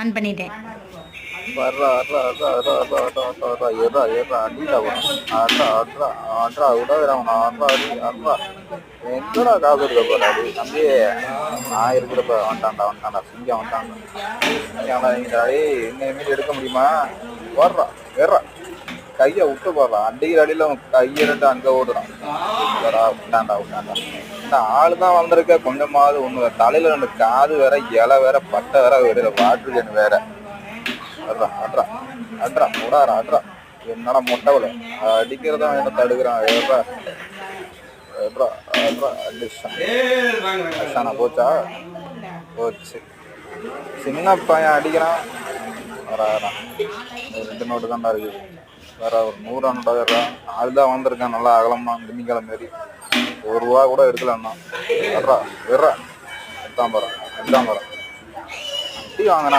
On பண்ணிட்டேன். வர்றா அட்ரா அட்ரா அட்ரா அட்ரா அட்ரா அட்ரா அட்ரா ஏறா ஏறா அடிடா வரும் அட்ரா அட்ரா அட்ரா விடாதுறான் அட்ரா அடி அட்ரா எங்கடா காசு இருக்க போறாடி தம்பி நான் இருக்கிறப்ப வந்துட்டான்டா சிங்கம் வந்துட்டான்டா என்ன மீறி எடுக்க முடியுமா வர்றா ஏறா கையை விட்டு போடுறான் அடிக்கிற அடியில் அவன் கையை ரெண்டு அங்கே ஓடுறான் விட்டான்டா இந்த ஆளு தான் வந்திருக்க கொஞ்சமாவது ஒன்று தலையில ரெண்டு காது வேற இலை வேற பட்டை வேற வேற வாட்டர் கேன் வேற அட்ரா அட்ரா அட்ரா விடாரா அட்ரா என்னடா மொட்டை அடிக்கிறதா என்ன தடுக்கிறான் ஏறா அட்ரா அட்ரா அடிச்சானா போச்சா போச்சு சின்ன பையன் அடிக்கிறான் வரான் 2 நோட்டு தான்டா இருக்குது வேற ஒரு 100 நோட்டா வேறா அதுதான் வந்திருக்கான் நல்லா அகலமா திமிங்கலம் மாரி ₹1 கூட எடுக்கலன்னா அட்ரா வேறா எட்டாம் போறான் அடி வாங்கினா